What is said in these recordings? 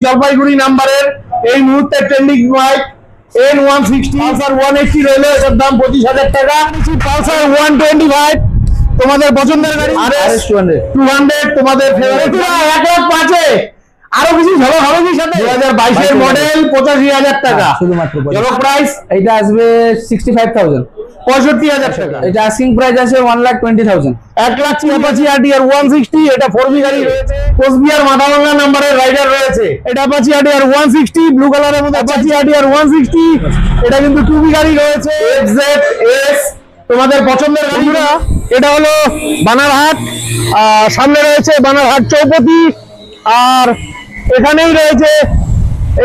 জলপাইগুড়ি নাম্বারের এই মুহূর্তে ট্রেন্ডিং বাইক N160 পালসার 180 রইলো, এটার দাম 25,000 টাকা। পালসার 125 তোমাদের পছন্দের গাড়ি, RS 200 তোমাদের ফেভারিট। 1,05,000 আরো কিছু ঝলক হবে কি সাথে? 2022 এর মডেল 85,000 টাকা শুধুমাত্র। ঝলক প্রাইস এটা আসবে 65,000, 65,000 টাকা। এটা আস্কিং প্রাইস আছে 1,20,000। 1,00,000 অ্যাপাচি RTR 160, এটা 4B গাড়ি রয়েছে, কোচবিহার মাথাভাঙ্গা নাম্বারের রাইডার রয়েছে। এটা অ্যাপাচি RTR 160 ব্লু কালারের মধ্যে অ্যাপাচি RTR 160, এটা কিন্তু 2B গাড়ি রয়েছে। XZS তোমাদের পছন্দের গাড়িটা। এটা হলো বানারহাট, সামনে রয়েছে বানারহাট চৌপতি, আর এখানেই রয়েছে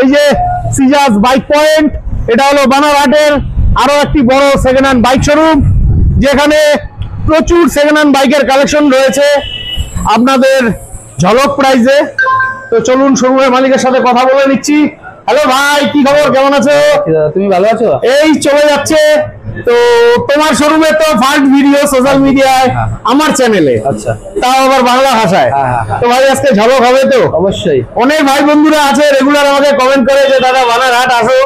এই যে সিজাস বাইক পয়েন্ট। এটা হলো বানারহাটের আরো একটি বড় সেকেন্ড হ্যান্ড বাইক শোরুম, যেখানে প্রচুর সেকেন্ড হ্যান্ড বাইকের কালেকশন রয়েছে আপনাদের ঝলক প্রাইজে। তো চলুন শোরুমের মালিকের সাথে কথা বলে নিচ্ছি। হ্যালো ভাই, কি খবর, কেমন আছো? তুমি ভালো আছো? এই চলে যাচ্ছে। তো তোমার শোরুমে তো ফার্স্ট ভিডিও সোশ্যাল মিডিয়ায় আমার চ্যানেলে, আচ্ছা, তাও আবার বাংলা ভাষায়। তো ভাই আজকে ঝলক হবে তো? অবশ্যই। অনেক ভাই বন্ধুরা আছে রেগুলার আমাকে কমেন্ট করে যে দাদা বানারহাট আসো,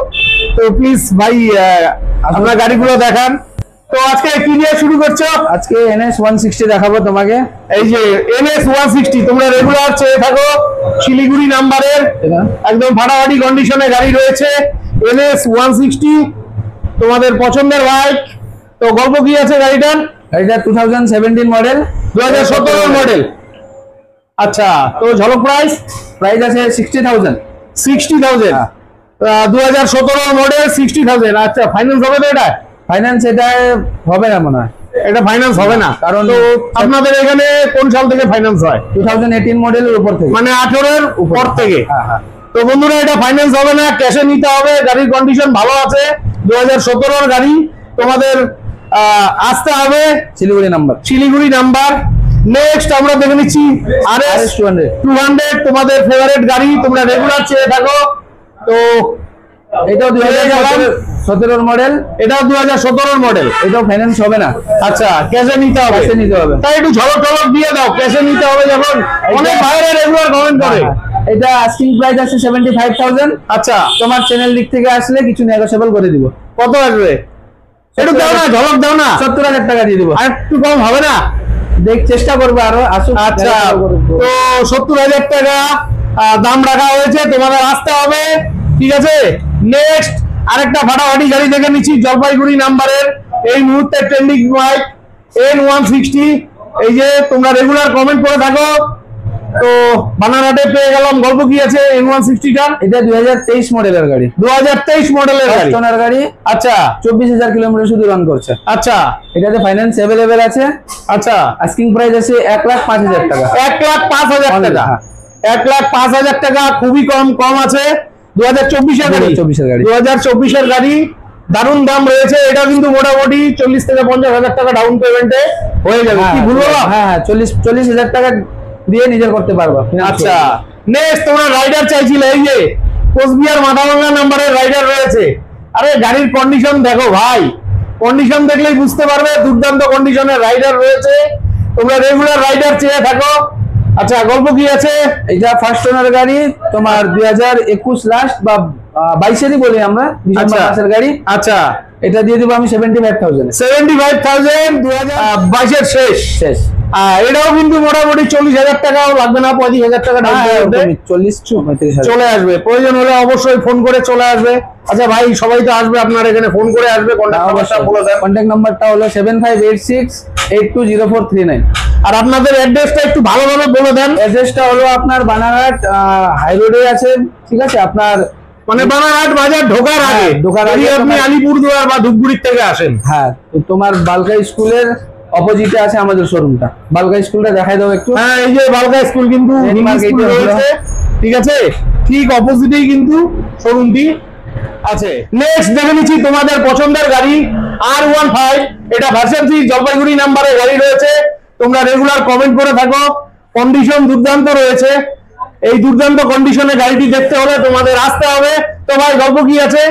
তো প্লিজ ভাই আপনার গাড়িগুলো দেখান। তো আজকে কি নিয়ে শুরু করছো? আজকে NS 160 দেখাবো তোমাকে। এই যে NS 160 তোমরা রেগুলার চেয়ে থাকো, শিলিগুড়ি নাম্বারের একদম ফাটাফাটি কন্ডিশনে গাড়ি রয়েছে। NS 160 তোমাদের পছন্দের বাইক। তো গল্প কি আছে গাড়িটার? এটা 2017 মডেল, 2017 মডেল। আচ্ছা, তো ঝলক প্রাইস আছে 60,000। 60,000 2017 মডেল 60,000। আচ্ছা, ফাইন্যান্স হবে তো? এটা ফাইন্যান্স এটা হবে না মনে হয়, এটা ফাইন্যান্স হবে না, কারণ তো আপনাদের এখানে কোন সাল থেকে ফাইন্যান্স হয়? 2018 মডেলের উপর থেকে, মানে 18 এর উপর থেকে। তো বন্ধুরা এটা ফাইন্যান্স হবে না, ক্যাশে নিতে হবে। গাড়ির কন্ডিশন ভালো আছে, 2017 এর গাড়ি। তোমাদের আসতে হবে শিলিগুড়ি নাম্বার। নেক্সট আমরা দেখে নিচ্ছি RS 200 তোমাদের ফেভারিট গাড়ি, তোমরা রেগুলার চেয়ে থাকো। তো এটাও 2017 মডেল, এটাও 2017 মডেল, এটাও ফাইন্যান্স হবে না। আচ্ছা, ক্যাশে নিতে হবে। তাই একটু ঝলক টলক দিয়ে দাও, ক্যাশে নিতে হবে যখন। অনেক ভাইরা রেগুলার কমেন্ট করে। এটা আস্কিং প্রাইস আছে 75,000। আচ্ছা, তোমার চ্যানেল দিক থেকে আসলে কিছু নেগোশিয়েবল করে দিব। কত আসবে? একটু দাও না, ঝলক দাও না। 70,000 টাকা দিয়ে দিব। আর একটু কম হবে না? চেষ্টা করবো আরো আসুক। আচ্ছা, তো 70,000 টাকা দাম রাখা হয়েছে, তোমাদের আসতে হবে। ঠিক আছে, নেক্সট আরেকটা ফাটাফাটি গাড়ি দেখে নিচ্ছি, জলপাইগুড়ি নাম্বারের এই মুহূর্তে ট্রেন্ডিং বাইক N160। এই যে তোমরা রেগুলার কমেন্ট করে থাকো, তো বানারহাটে পেয়ে গেলাম। গল্প কি আছে N160 টা? এটা 2023 মডেলের গাড়ি, 2023 মডেলের গাড়ি। আচ্ছা, 24,000 কিলোমিটার শুধু রান করছে। আচ্ছা, এটাতে ফাইন্যান্স অ্যাভেলেবেল আছে। আচ্ছা, আস্কিং প্রাইস আছে 1,05,000 টাকা। 1,05,000 টাকা। 1,05,000 টাকা খুবই কম আছে। 2024 এর গাড়ি, 2024 এর গাড়ি। দারুণ দাম রয়েছে। এটা কিন্তু মোটামুটি 40 থেকে 50,000 টাকা ডাউন পেমেন্টে হয়ে যাবে। কি ভুলবো? হ্যাঁ, 40,000 টাকা দিয়ে নিজের করতে পারবা। আচ্ছা, নেক্সট তোমরা রাইডার চাইছিলে, এই যে কোচবিহার মাথাভাঙ্গা নাম্বারের রাইডার রয়েছে। আরে গাড়ির কন্ডিশন দেখো ভাই, কন্ডিশন দেখলেই বুঝতে পারবে দুর্দান্ত কন্ডিশনের রাইডার রয়েছে। তোমরা রেগুলার রাইডার চেয়ে থাকো। আচ্ছা, গল্প কি আছে? এটা ফার্স্ট ওনার গাড়ি, তোমার 2021 লাস্ট বা 22-এরই বলি আমরা, ডিসেম্বর মাসের গাড়ি। আচ্ছা, এটা দিয়ে দিব আমি 75,000। 75,000 2022 এর শেষ। এটাও কিন্তু মোটামুটি 40,000 টাকাও লাগবে না, 35,000 টাকা চলে আসবে। প্রয়োজন হলে অবশ্যই ফোন করে চলে আসবে। আচ্ছা ভাই, সবাই তো আসবে আপনার এখানে, ফোন করে আসবে। কন্ট্যাক্ট নাম্বারটা হলো 7586820439। আর আপনাদের অ্যাড্রেসটা একটু ভালোভাবে বলে দেন। অ্যাড্রেসটা হলো আপনার বানারহাট হাই রোডে আছে, ঠিক আছে? আপনার মানে বানারহাট বাজার ঢোকার আগে আপনি আলিপুরদুয়ার বা ধূপগুড়ির থেকে আসেন। হ্যাঁ, তো তোমার বালকা স্কুলের অপোজিটে আছে আমাদের শোরুমটা। বালকা স্কুলটা দেখাই দাও একটু। হ্যাঁ, এই যে বালকা স্কুল কিন্তু রয়েছে, ঠিক আছে? ঠিক অপোজিটেই কিন্তু শোরুমটি আছে। নেক্সট দেখে নিচ্ছি তোমাদের পছন্দের গাড়ি R15। এটা ভার্সন 3 জলপাইগুড়ি নাম্বারের গাড়ি রয়েছে। তোমরা রেগুলার কমেন্ট করে থাকো, কন্ডিশন দুর্দান্ত রয়েছে। এই দুর্দান্ত কন্ডিশনে গাড়িটি দেখতে হলে তোমাদের আসতে হবে। তো ভাই গল্প কি আছে?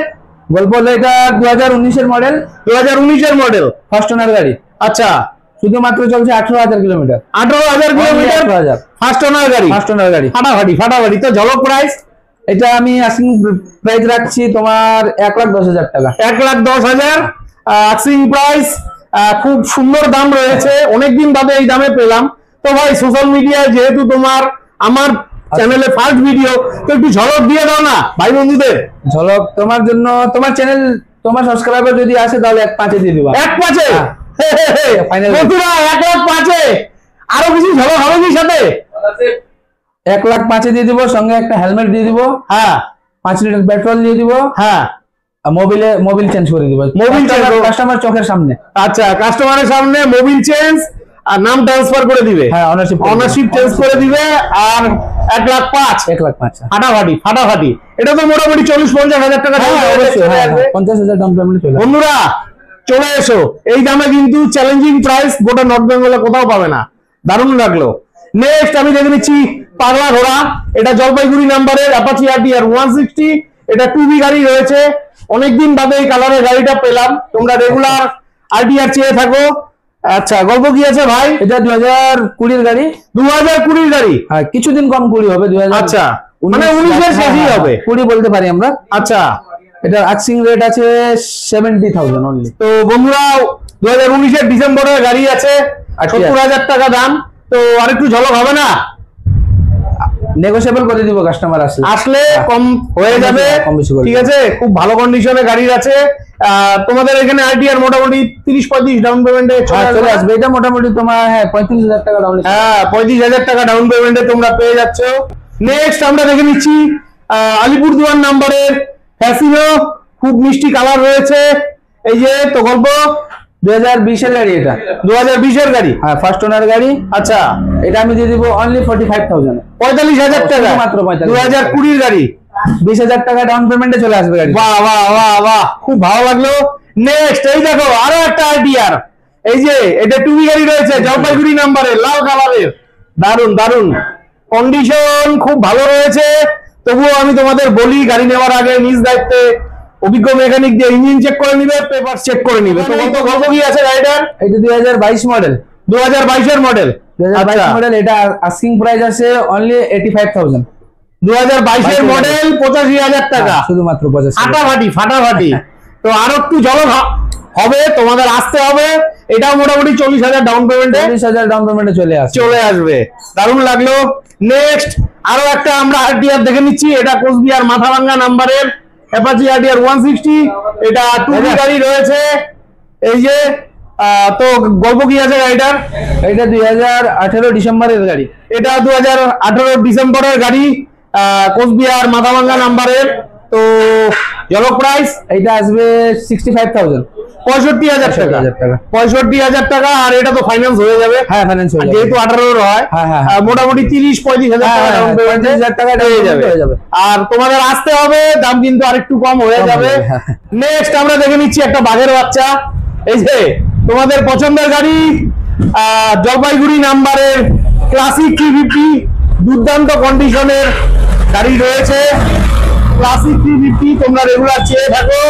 গল্প হলো এটা 2019 এর মডেল, 2019 এর মডেল, ফার্স্ট ওনার গাড়ি। আচ্ছা, শুধুমাত্র চলছে 18,000 কিলোমিটার। 18,000 কিলোমিটার, ফার্স্ট ওনার গাড়ি। ফাটাফাটি। তো ঝলক প্রাইস এটা আমি আস্কিং প্রাইস রাখছি তোমার 1,10,000 টাকা। 1,10,000 আস্কিং প্রাইস। খুব সুন্দর দাম রয়েছে, অনেকদিন বাদে এই দামে পেলাম। তো ভাই সোশ্যাল মিডিয়ায় যেহেতু তোমার আমার চ্যানেলে ফার্স্ট ভিডিও, তো একটু ঝলক দিয়ে দাও না ভাই বন্ধুদের। ঝলক তোমার জন্য, তোমার চ্যানেল তোমার সাবস্ক্রাইবার যদি আসে তাহলে 1,500 দিয়ে দিবা। 1,500 ফাইনাল বন্ধুরা, 1,500 আরো কিছু ঝলক হবে কি সাথে? 1,05,000 দিয়ে দিব, সঙ্গে একটা হেলমেট দিয়ে দিব, হ্যাঁ 5 লিটার পেট্রোল দিয়ে দিব, হ্যাঁ মোবিল চেঞ্জ করে দিব, মোবিল চেঞ্জ কাস্টমার চোখের সামনে। আচ্ছা, কাস্টমারের সামনে মোবিল চেঞ্জ আর নাম ট্রান্সফার করে দিবে। হ্যাঁ, অনারশিপ চেঞ্জ করে দিবে। আর 1,05,000 1,05,000 ফাটাফাটি। এটা তো মোটামুটি 40-50,000 টাকা চলে আসবে। 50,000 ডাউন পেমেন্ট চলে আসবে। বন্ধুরা চলে এসো, এই দামে কিন্তু চ্যালেঞ্জিং প্রাইস গোটা নর্থ বেঙ্গলে কোথাও পাবে না। দারুণ লাগলো। নেক্সট আমি দেখে নিচ্ছি পাগলা ঘোড়া। এটা জলপাইগুড়ি নাম্বারের অ্যাপাচি আরটিআর 160। এটা 2B গাড়ি রয়েছে, অনেকদিন বাদে এই কালারের গাড়িটা পেলাম। তোমরা রেগুলার আরটিআর চেয়ে থাকো। আচ্ছা, গল্প কি আছে ভাই? এটা 2020 এর গাড়ি। 2020 গাড়ি? হ্যাঁ, কিছুদিন কম 20 হবে। 2000 আচ্ছা, মানে 19 এর শেষই হবে। 20 বলতে পারি আমরা। আচ্ছা, এটা আস্কিং রেট আছে 70,000 অনলি। তো বন্ধুরা 2019 এর ডিসেম্বরের গাড়ি আছে, 70,000 টাকা দাম। তো আরেকটু ঝলক হবে না? নেগোশিয়েবল করে দিব কাস্টমার আসলে কম হয়ে যাবে। ঠিক আছে, খুব ভালো কন্ডিশনে গাড়ি আছে। তোমাদের এখানে আরটিআর মোটামুটি 30-35 ডাউন পেমেন্টে চলে আসবে। এটা মোটামুটি তোমার 35,000 টাকা ডাউন। 35,000 টাকা ডাউন পেমেন্টে তোমরা পেয়ে যাচ্ছ। নেক্সট আমরা দেখে নিচ্ছি আলিপুরদুয়ার নাম্বারের ফ্যাসিনো। খুব মিষ্টি কালার রয়েছে। এই যে তো গল্প 2020 এর গাড়ি। এটা 2020 এর গাড়ি। হ্যাঁ, ফার্স্ট ওনার গাড়ি। আচ্ছা, এটা আমি দিয়ে দিব অনলি 45,000। 45,000 টাকা মাত্র 45,000। 2020 গাড়ি। 20,000 টাকা ডাউন পেমেন্টে চলে আসবে গাড়ি। বাহ বাহ বাহ বাহ, খুব ভালো লাগলো। নেক্সট এই দেখো আরো একটা আরটিআর। এই যে এটা 2B গাড়ি রয়েছে, জলপাইগুড়ি নাম্বারের, লাল কালারের। দারুন দারুন কন্ডিশন, খুব ভালো রয়েছে। তবুও আমি তোমাদের বলি, গাড়ি নেওয়ার আগে নিজ দায়িত্বে অভিজ্ঞ মেকানিক দিয়ে ইঞ্জিন চেক করে নিবে, পেপার চেক করে নিবে। তো কত গল্প কি আছে গাড়িটার? এটা 2022 মডেল। 2022 এর মডেল। 2022 মডেল। এটা আস্কিং প্রাইস আছে অনলি 85,000। 2022 এর মডেল, 85,000 টাকা শুধুমাত্র। 85 ফাটাফাটি। তো আরো একটু ঝলক হবে, তোমাদের আসতে হবে। এটাও মোটামুটি 40,000 ডাউন পেমেন্টে 40,000 ডাউন পেমেন্টে চলে আসবে। দারুণ লাগলো। নেক্সট আরো একটা আমরা আরটিআর দেখে নিচ্ছি। এটা কোচবিহার মাথাভাঙ্গা নাম্বারের অ্যাপাচি আরটিআর 160। এটা 2B গাড়ি রয়েছে। এই যে তো গল্প কি আছে গাড়িটার? এটা 2018 ডিসেম্বরের গাড়ি। এটা 2018 ডিসেম্বরের গাড়ি, কোচবিহার মাথাভাঙ্গা নাম্বারের। তো ঝলক প্রাইস এটা আসবে 65,000। 65,000 টাকা। 65,000 টাকা। আর এটা তো ফাইন্যান্স হয়ে যাবে। হ্যাঁ, ফাইন্যান্স হয়ে যাবে। যেহেতু 18 হয়, মোটামুটি 30-35,000 টাকা ডাউন পেমেন্টে 30,000 টাকা হয়ে যাবে। আর তোমাদের আসতে হবে, দাম কিন্তু আরেকটু কম হয়ে যাবে। নেক্সট আমরা দেখে নিচ্ছি একটা বাঘের বাচ্চা। এই যে তোমাদের পছন্দের গাড়ি, জলপাইগুড়ি নাম্বারের ক্লাসিক 350। দুর্দান্ত কন্ডিশনের গাড়ি রয়েছে, ক্লাসিক 350। তোমরা রেগুলার চেয়ে থাকো।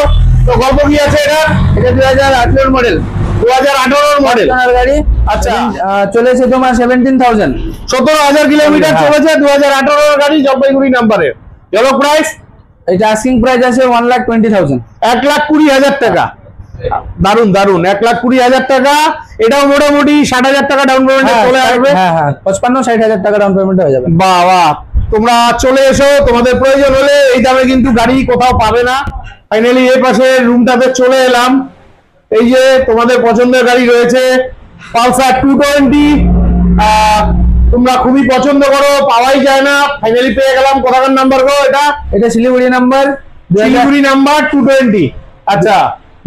তো গল্প কি আছে এটা? এটা 2018 মডেল। 2018 মডেল গাড়ি। আচ্ছা, চলেছে তোমার 17,000। 17,000 কিলোমিটার চলেছে। 2018 গাড়ি, জলপাইগুড়ি নাম্বারের। ঝলক প্রাইস? এটা আস্কিং প্রাইস আছে 1,20,000। 1,20,000 টাকা। দারুন দারুন, 1,20,000 টাকা। এটাও মোটামুটি 60,000 টাকা ডাউন পেমেন্টে চলে আসবে। 55-60,000 টাকা ডাউন পেমেন্ট হয়ে যাবে। বাহ বাহ, তোমরা চলে এসো। তোমাদের প্রয়োজন হলে এই দামে কিন্তু গাড়ি কোথাও পাবে না। ফাইনালি এই পাশে রুমটাতে চলে এলাম। এই যে তোমাদের পছন্দের গাড়ি রয়েছে, পালসার 220। তোমরা খুবই পছন্দ করো, পাওয়াই যায় না। ফাইনালি পেয়ে গেলাম। কোথাকার নাম্বার গো এটা? এটা শিলিগুড়ি নাম্বার। শিলিগুড়ি নাম্বার 220। আচ্ছা,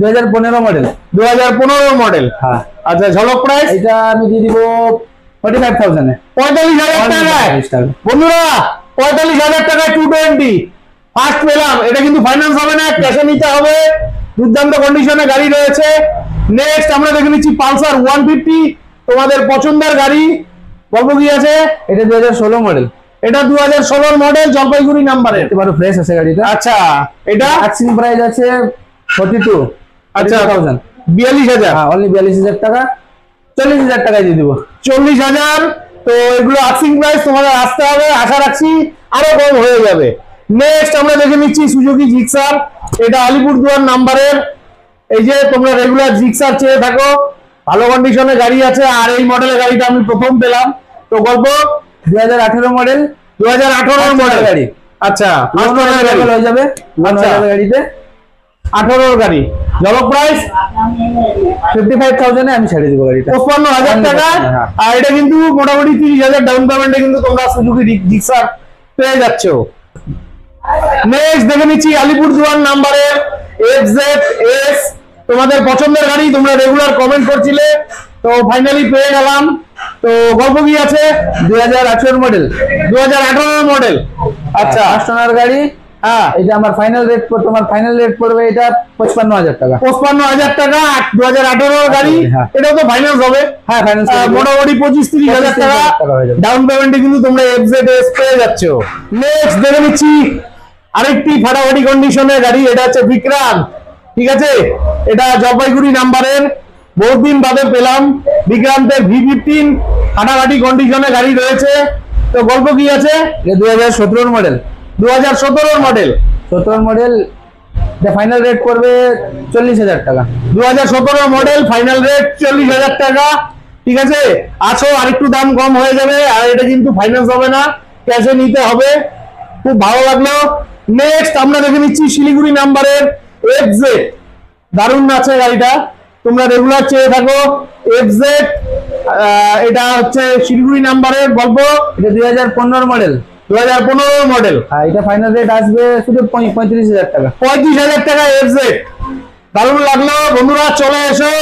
2015 মডেল। 2015 মডেল। হ্যাঁ। আচ্ছা, ঝলক প্রাইস? এটা আমি দিয়ে দিব 45,000 এ। 45,000 টাকায়। বন্ধুরা 45,000 টাকায় 220 ফার্স্ট পেলাম। এটা কিন্তু ফাইন্যান্স হবে না, ক্যাশে নিতে হবে। দুর্দান্ত কন্ডিশনে গাড়ি রয়েছে। নেক্সট আমরা দেখে নিচ্ছি পালসার 150। তোমাদের পছন্দের গাড়ি। গল্প কি আছে? এটা 2016 মডেল। এটা 2016 মডেল, জলপাইগুড়ি নাম্বারে। একেবারে ফ্রেশ আছে গাড়িটা। আচ্ছা, এটা আস্কিং প্রাইস আছে 42। আচ্ছা, 42,000। হ্যাঁ, অনলি 42,000 টাকা। 40,000 টাকায় দিয়ে দিব। 40,000। তো এগুলো আস্কিং প্রাইস, তোমাদের আসতে হবে। আশা রাখছি আরো কম হয়ে যাবে। নেক্সট আমরা দেখে নিচ্ছি সুজুকি জিক্সার, এটা আলিপুরদুয়ার নাম্বারের। এই যে তোমরা রেগুলার জিক্সার চেয়ে থাকো, ভালো কন্ডিশনে গাড়ি আছে, আর এই মডেলের গাড়িটা আমি প্রথম পেলাম। তো গল্প 2018 মডেল, 2018 মডেল গাড়ি। আচ্ছা, লোন হয়ে যাবে, আচ্ছা গাড়িতে 18 গাড়ি। জলক প্রাইস 55,000 এ আমি ছেড়ে দিব গাড়িটা, 55,000 টাকা। হ্যাঁ। আর এটা কিন্তু মোটামুটি 30,000 ডাউন পেমেন্টে কিন্তু তোমরা সুজুকি জিক্সার পেয়ে যাচ্ছ। নেক্সট দেখে নিচ্ছি আলিপুরদুয়ার নাম্বারের FZS, তোমাদের পছন্দের গাড়ি, তোমরা রেগুলার কমেন্ট করছিলে, তো ফাইনালি পেয়ে গেলাম। তো গল্প কি আছে? 2018 মডেল, 2018 মডেল। আচ্ছা, 5 টনার গাড়ি। হ্যাঁ, এটা আমার ফাইনাল রেট, তোমার ফাইনাল রেট পড়বে এটা 55,000 টাকা। 55,000 টাকা 2018 গাড়ি। হ্যাঁ। এটাও তো ফাইন্যান্স হবে? হ্যাঁ, ফাইনাল মোটামুটি 25-30,000 টাকা হয়ে যাবে। ডাউন পেমেন্টে কিন্তু তোমরা FZS পেয়ে যাচ্ছ। নেক্সট দেখে নিচ্ছি আরেকটি ফাটাফাটি কন্ডিশনের গাড়ি, এটা হচ্ছে বিক্রান্ত। ঠিক আছে, এটা জলপাইগুড়ি নাম্বারের, বহুদিন বাদে পেলাম। বিক্রান্তের V15 ফাটাফাটি কন্ডিশনে গাড়ি রয়েছে। তো গল্প কি আছে? এটা 2017 মডেল, 2017 মডেল। 17 মডেল, এটা ফাইনাল রেট পড়বে 40,000 টাকা। 2017 মডেল, ফাইনাল রেট 40,000 টাকা। ঠিক আছে, আসো আরেকটু দাম কম হয়ে যাবে, আর এটা কিন্তু ফাইন্যান্স হবে না, ক্যাশে নিতে হবে। খুব ভালো লাগলো। নেক্সট আমরা দেখে নিচ্ছি শিলিগুড়ি নাম্বারের FZ, দারুণ আছে গাড়িটা, তোমরা রেগুলার চেয়ে থাকো। FZ, এটা হচ্ছে শিলিগুড়ি নাম্বারের। গল্প এটা 2015 মডেল, 2015 মডেল। আর এটা ফাইনাল রেট আসবে শুধু 35,000 টাকা। 35,000 টাকা FZ, দারুণ লাগলো। বন্ধুরা চলে এসো।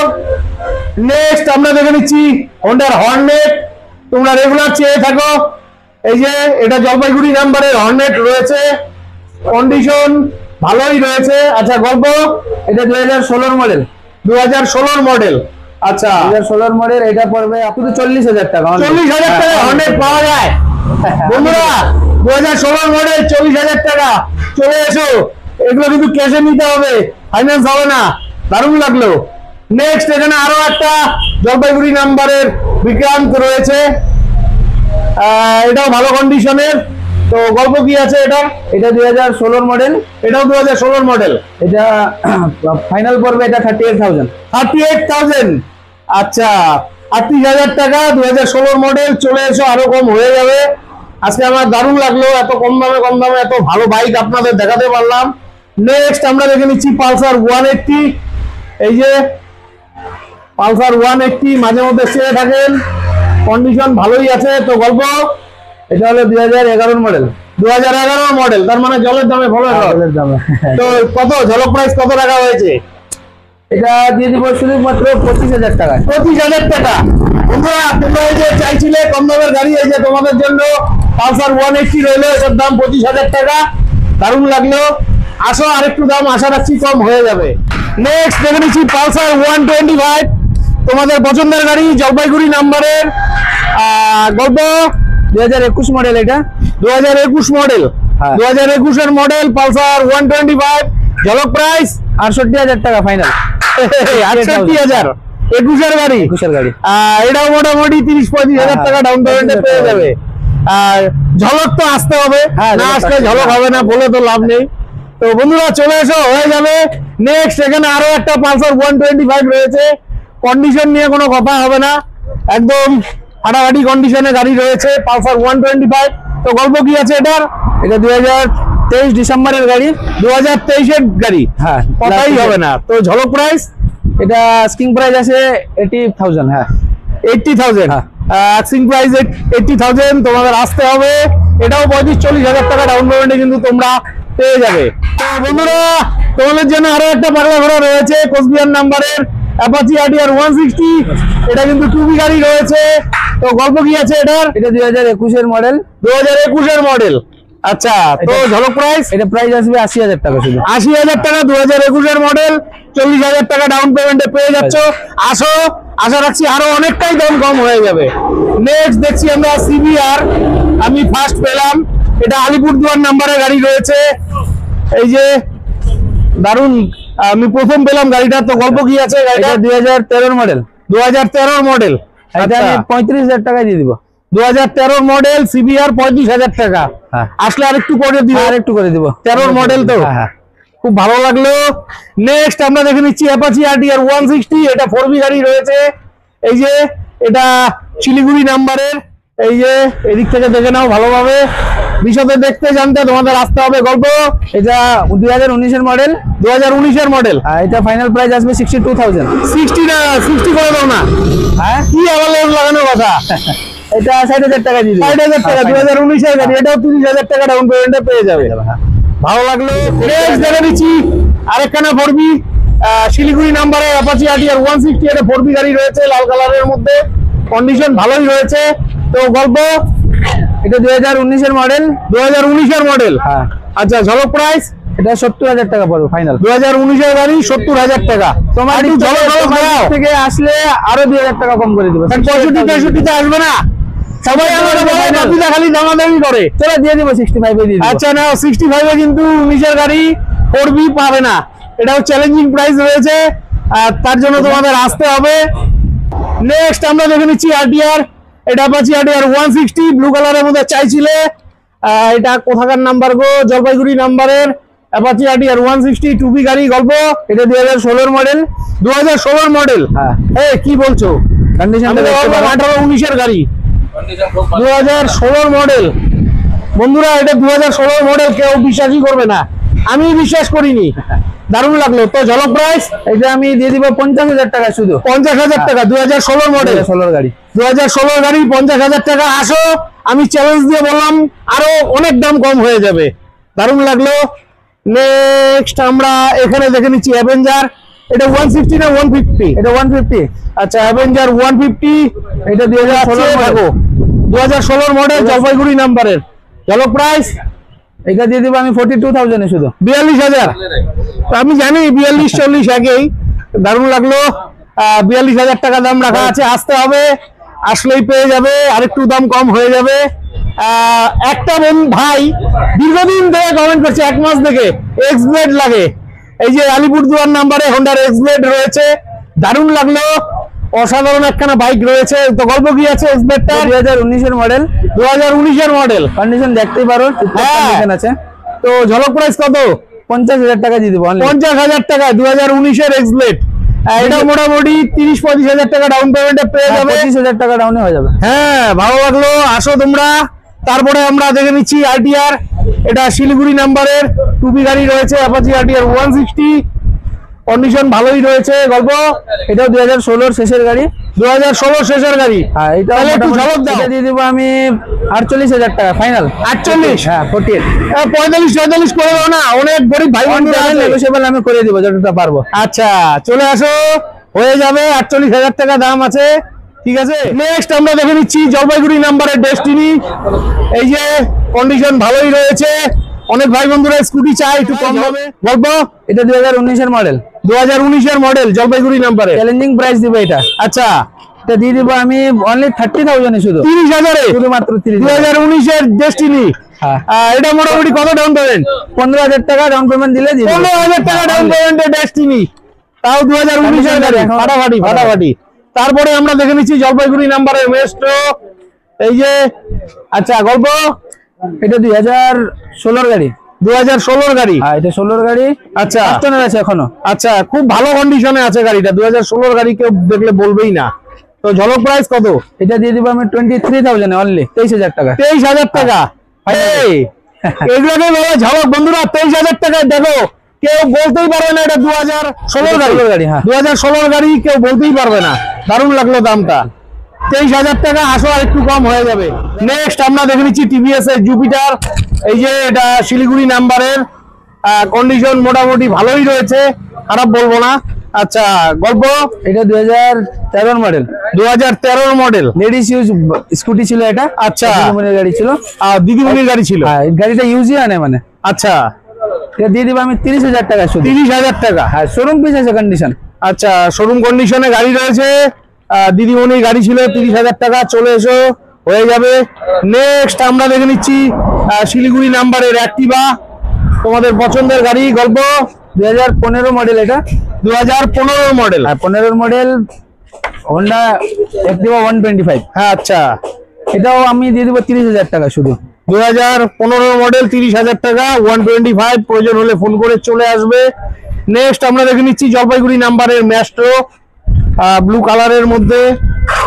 নেক্সট আমরা দেখে নিচ্ছি হন্ডার হর্নেট, তোমরা রেগুলার চেয়ে থাকো। এই যে এটা জলপাইগুড়ি নাম্বারের হর্নেট রয়েছে, কন্ডিশন ভালোই রয়েছে। আচ্ছা গল্প, এটা 2016 মডেল, 2016 মডেল। আচ্ছা, 2016 মডেল, এটা পড়বে শুধু 40,000 টাকা। 40,000 টাকা হর্নেট পাওয়া যায় বন্ধুরা। 2016 মডেল, 40,000 টাকা। চলে এসো, এগুলো কিন্তু ক্যাশে নিতে হবে, ফাইন্যান্স হবে না। দারুণ লাগলো। নেক্সট এখানে আরো একটা জলপাইগুড়ি নাম্বারের বিক্রান্ত রয়েছে, এটাও ভালো কন্ডিশনের। তো গল্প কি আছে এটা? এটা 2016 মডেল, এটাও 2016 মডেল। এটা ফাইনাল পড়বে এটা 38,000। 38,000। আচ্ছা, 38,000 টাকা, 2016 মডেল। চলে এসো, আরো কম হয়ে যাবে। আজকে আমার দারুণ লাগলো, এত কম দামে এত ভালো বাইক আপনাদের দেখাতে পারলাম। নেক্সট আমরা দেখে নিচ্ছি পালসার 180। এই যে পালসার 180 মাঝে মধ্যে চেয়ে থাকেন, কন্ডিশন ভালোই আছে। তো গল্প, এটা হলো 2011 মডেল, 2011 মডেল, তার মানে জলের দামে ভালো। জলের দামে। তো কত ঝলক প্রাইস কত টাকা হয়েছে? এটা দিয়ে দিব শুধুমাত্র 25,000 টাকা। 25,000 টাকা। তোমরা এই যে চাইছিলে কম দামের গাড়ি, এই যে তোমাদের জন্য পালসার 180 রইলো, এটার দাম 25,000 টাকা। দারুণ লাগলো। আসো, আরেকটু দাম আশা রাখছি কম হয়ে যাবে। নেক্সট দেখে নিচ্ছি পালসার 125, তোমাদের পছন্দের গাড়ি, জলপাইগুড়ি নাম্বারের। গল্প 2021 মডেল, এটা 2021 মডেল। হ্যাঁ। 2021 এর মডেল পালসার 125, ঝলক প্রাইস 68,000 টাকা ফাইনাল। 68,000। 21 এর গাড়ি, 21 এর গাড়ি। এটাও মোটামুটি 30-35,000 টাকা ডাউন পেমেন্টে পেয়ে যাবে। আর ঝলক তো আসতে হবে, হ্যাঁ, না ঝলক আসলে আসতে ঝলক হবে না, বলে তো লাভ নেই। তো বন্ধুরা চলে এসো, হয়ে যাবে। নেক্সট এখানে আরো একটা পালসার 125 রয়েছে, কন্ডিশন নিয়ে কোনো কথা হবে না, একদম ফাটাফাটি কন্ডিশনে গাড়ি রয়েছে পালসার 125। তো গল্প কি আছে এটার? এটা 2023 ডিসেম্বরের গাড়ি, 2023 এর গাড়ি, হ্যাঁ কথাই হবে না। তো ঝলক প্রাইস এটা স্কিং প্রাইস আছে 80,000। হ্যাঁ 80,000, হ্যাঁ। আস্কিং প্রাইস 80,000, তোমাদের আসতে হবে। এটাও 35-40,000 টাকা ডাউন পেমেন্টে কিন্তু তোমরা পেয়ে যাবে। তো বন্ধুরা তোমাদের জন্য আরো একটা পাগলা ঘোড়া রয়েছে, কোচবিহার নাম্বারের অ্যাপাচি RTR 160, এটা কিন্তু টুবি গাড়ি রয়েছে। তো গল্প কি আছে এটার? এটা 2021 এর মডেল, 2021 এর মডেল। আচ্ছা, তো ঝলক প্রাইস এটা প্রাইস আসবে 80,000 টাকা শুধু। 80,000 টাকা, 2021 এর মডেল, 40,000 টাকা ডাউন পেমেন্টে পেয়ে যাচ্ছ। আসো, আশা রাখছি আরো অনেকটাই দাম কম হয়ে যাবে। নেক্সট দেখছি আমরা CBR, আমি ফার্স্ট পেলাম, এটা আলিপুরদুয়ার নাম্বারের গাড়ি রয়েছে। এই যে দারুণ, আমি প্রথম পেলাম গাড়িটা। তো গল্প কি আছে গাড়িটা? এটা 2013 মডেল, 2013 মডেল। এটা আমি 35,000 টাকায় দিয়ে দিব। 2013 মডেল সিবিআর 35,000 টাকা। হ্যাঁ। আসলে আরেকটু করে দিব, আরেকটু করে দিব। 13 মডেল তো। হ্যাঁ হ্যাঁ। খুব ভালো লাগলো। নেক্সট আমরা দেখে নিচ্ছি অ্যাপাচি আরটিআর 160। এটা 4B গাড়ি রয়েছে। এই যে এটা শিলিগুড়ি নাম্বারের। এই যে এদিক থেকে দেখে নাও ভালোভাবে। বিশদে দেখতে জানতে তোমাদের আসতে হবে। গল্প এটা 2019 এর মডেল। 2019 এর মডেল। এটা ফাইনাল প্রাইস আসবে 62,000। 60 না 60 করে দাও না। হ্যাঁ কি আবার লোন লাগানোর কথা। এটা 60,000 টাকা দিয়ে দিবো। 60,000 টাকা 2019 এর গাড়ি। এটাও 30,000 টাকা ডাউন পেমেন্টে পেয়ে যাবে। হ্যাঁ। ভালো লাগলো। নেক্সট দেখে নিচ্ছি আরেকখানা 4B শিলিগুড়ি নাম্বারে অ্যাপাচি আরটিআর 160। এটা 4B গাড়ি রয়েছে লাল কালারের মধ্যে। কন্ডিশন ভালোই রয়েছে। তো গল্প এটা 2019 এর মডেল। 2019 এর মডেল। হ্যাঁ। আচ্ছা ঝলক প্রাইস এটা 70,000 টাকা পড়বে ফাইনাল। 2019 এর গাড়ি 70,000 টাকা। তোমার একটু ঝলক ঝলক দাও। থেকে আসলে আরো 2,000 টাকা কম করে দিব। 65 তে আসবে না। সবাই আমাকে বলে বাপিদা খালি দামাদামি করে। চলো দিয়ে দিব 65 এ দিয়ে দিব। আচ্ছা নাও 65 এ কিন্তু 19 এর গাড়ি 4B পাবে না। এটাও চ্যালেঞ্জিং প্রাইস রয়েছে। আর তার জন্য তোমাদের আসতে হবে। নেক্সট আমরা দেখে নিচ্ছি আরটিআর। এটা অ্যাপাচি আরটিআর 160 ব্লু কালারের মধ্যে চাইছিলে। এটা কোথাকার নাম্বার গো? জলপাইগুড়ি নাম্বারের অ্যাপাচি আরটিআর 160 2B গাড়ি। গল্প এটা 2016 মডেল। 2016 মডেল। হ্যাঁ। এই কি বলছো? কন্ডিশন 18-19 এর গাড়ি। 2016 মডেল। বন্ধুরা এটা 2016 মডেল। কেউ বিশ্বাসই করবে না। আমি বিশ্বাস করিনি। দারুণ লাগলো। তো ঝলক প্রাইস এটা আমি দিয়ে দিব 50,000 টাকা শুধু। 50,000 টাকা 2016 মডেল। 2016 গাড়ি। 2016 গাড়ি 50,000 টাকা। আসো আমি চ্যালেঞ্জ দিয়ে বললাম আরো অনেক দাম কম হয়ে যাবে। দারুণ লাগলো। নেক্সট আমরা এখানে দেখে নিচ্ছি অ্যাভেঞ্জার। এটা 160 না 150? এটা 150। আচ্ছা অ্যাভেঞ্জার 150। এটা 2016 মডেল। 2016 মডেল জলপাইগুড়ি নাম্বারের। ঝলক প্রাইস এটা দিয়ে দিব আমি 42,000 এ শুধু। 42,000। আমি জানি 42-40 আগেই। দারুণ লাগলো। 42,000 টাকা দাম রাখা আছে। আসতে হবে, আসলেই পেয়ে যাবে। আরেকটু দাম কম হয়ে যাবে। একটা ভাই দীর্ঘদিন ধরে কমেন্ট করছে, 1 মাস থেকে এক্স ব্লেড লাগে। এই যে আলিপুরদুয়ার নাম্বারে হোন্ডার এক্স ব্লেড রয়েছে। দারুণ লাগলো। অসাধারণ একখানা বাইক রয়েছে। তো গল্প কি আছে এক্স ব্লেডটা? 2019 এর মডেল। 2019 এর মডেল। কন্ডিশন দেখতেই পারো। কন্ডিশন আছে। তো ঝলক প্রাইস কত? 50,000 টাকা দিয়ে দিব। 50,000 টাকা 2019 এর এক্স ব্লেড। এটা মোটামুটি 30-35,000 টাকা ডাউন পেমেন্টে পেয়ে যাবে। 25,000 টাকা ডাউনে হয়ে যাবে। হ্যাঁ ভালো লাগলো। আসো তোমরা। তারপরে আমরা দেখে নিচ্ছি আরটিআর। এটা শিলিগুড়ি নাম্বারের 2B গাড়ি রয়েছে অ্যাপাচি আরটিআর 160। কন্ডিশন ভালোই রয়েছে। গল্প এটাও 2016 শেষের গাড়ি। 2016 শেষের গাড়ি। হ্যাঁ এটা তাহলে একটু ঝলক দাও। এটা দিয়ে দিব আমি 48,000 টাকা ফাইনাল। 48? হ্যাঁ 48। 45-46 করে দাও না। অনেক গরিব ভাই বোনরা আছে। নেগোশিয়েবল আমি করে দিব যতটা পারবো। আচ্ছা চলে আসো, হয়ে যাবে। 48,000 টাকা দাম আছে। ঠিক আছে। নেক্সট আমরা দেখে নিচ্ছি জলপাইগুড়ি নাম্বারের ডেস্টিনি। এই যে কন্ডিশন ভালোই রয়েছে। অনেক ভাই বন্ধুরা স্কুটি চাই একটু কম দামে। গল্প এটা 2019 এর মডেল। 2019 এর মডেল জলপাইগুড়ি নাম্বারে। চ্যালেঞ্জিং প্রাইস দিব এটা। আচ্ছা এটা দিয়ে দিব আমি অনলি 30,000 এ শুধু। 30,000 এ শুধুমাত্র 30,000। 2019 এর ডেস্টিনি। হ্যাঁ। এটা মোটামুটি কত ডাউন পেমেন্ট? 15,000 টাকা ডাউন পেমেন্ট দিলে দিব। 15,000 টাকা ডাউন পেমেন্টে ডেস্টিনি। তাও 2019 এর গাড়ি। ফাটাফাটি ফাটাফাটি। তারপরে আমরা দেখে নিচ্ছি জলপাইগুড়ি নাম্বারের মেস্ট্রো। এই যে আচ্ছা গল্প এটা 2016 গাড়ি। 2016 গাড়ি। হ্যাঁ এটা 16 গাড়ি। আচ্ছা কাস্টমার আছে এখনো। আচ্ছা খুব ভালো কন্ডিশনে আছে গাড়িটা। 2016 গাড়ি কেউ দেখলে বলবেই না। তো ঝলক প্রাইস কত? এটা দিয়ে দিব আমি 23,000 এ অনলি। 23,000 টাকা। 23,000 টাকা। এই এগুলোকে বলে ঝলক বন্ধুরা। 23,000 টাকায় দেখো কেউ বলতেই পারবে না এটা 2016 গাড়ি। হ্যাঁ 2016 গাড়ি কেউ বলতেই পারবে না। দারুণ লাগলো দামটা। 23,000 টাকা। আসো আর একটু কম হয়ে যাবে। নেক্সট আমরা দেখে নিচ্ছি টিভিএস এর জুপিটার। এই যে এটা শিলিগুড়ি নাম্বারের। কন্ডিশন মোটামুটি ভালোই রয়েছে, খারাপ বলবো না। আচ্ছা গল্প এটা 2013 model. 2013 model. Ladies use scooty ছিল এটা। আচ্ছা দিদিমণির গাড়ি ছিল। দিদিমণির গাড়ি ছিল। হ্যাঁ গাড়িটা ইউজই আনে মানে। আচ্ছা এটা দিয়ে দিব আমি 30,000 টাকা শুধু। 30,000 টাকা। হ্যাঁ শোরুম পিস আছে কন্ডিশন। আচ্ছা শোরুম কন্ডিশনে গাড়ি রয়েছে। দিদিমণির গাড়ি ছিল। 30,000 টাকা। চলে এসো, হয়ে যাবে। নেক্সট আমরা দেখে নিচ্ছি শিলিগুড়ি নাম্বারের অ্যাক্টিভা। তোমাদের পছন্দের গাড়ি। গল্প 2015 মডেল এটা। 2015 মডেল। হ্যাঁ 15 মডেল হোন্ডা অ্যাক্টিভা 125। হ্যাঁ আচ্ছা এটাও আমি দিয়ে দেবো 30,000 টাকা শুধু। 2015 মডেল, 30,000 টাকা, 125। প্রয়োজন হলে ফোন করে চলে আসবে। নেক্সট আমরা দেখে নিচ্ছি জলপাইগুড়ি নাম্বারের ম্যাস্ট্রো, ব্লু কালারের মধ্যে,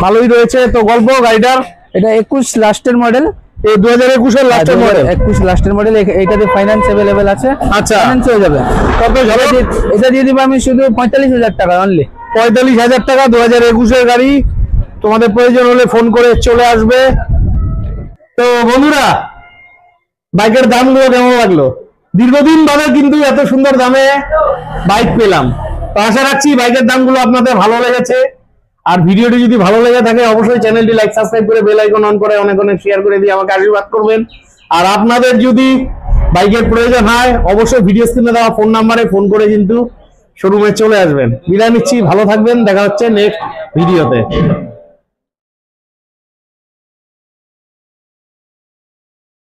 ভালোই রয়েছে। তো গল্প গাড়িটার, এটা 21 লাস্টের মডেল, এই 2021 লাস্টের মডেল। 21 লাস্টের মডেল। এটাতে ফাইন্যান্স অ্যাভেলেবেল আছে, আচ্ছা। ফাইন্যান্স হয়ে যাবে। কত ঝাড়ে? এটা দিয়ে দিব আমি শুধু 45,000 টাকা অনলি। 45,000 টাকা, 2021 গাড়ি। তোমাদের প্রয়োজন হলে ফোন করে চলে আসবে। তো বন্ধুরা, বাইকের দামগুলো কেমন লাগলো? দীর্ঘদিন বাদে কিন্তু এত সুন্দর দামে বাইক পেলাম। তো আশা রাখছি বাইকের দামগুলো আপনাদের ভালো লেগেছে। আর ভিডিওটি যদি ভালো লেগে থাকে অবশ্যই চ্যানেলটি লাইক, সাবস্ক্রাইব করে বেল আইকন অন করে অনেক অনেক শেয়ার করে দিয়ে আমাকে আশীর্বাদ করবেন। আর আপনাদের যদি বাইকের প্রয়োজন হয় অবশ্যই ভিডিও স্ক্রিনে দেওয়া ফোন নাম্বারে ফোন করে কিন্তু শোরুমে চলে আসবেন। বিদায় নিচ্ছি, ভালো থাকবেন, দেখা হচ্ছে নেক্সট ভিডিওতে।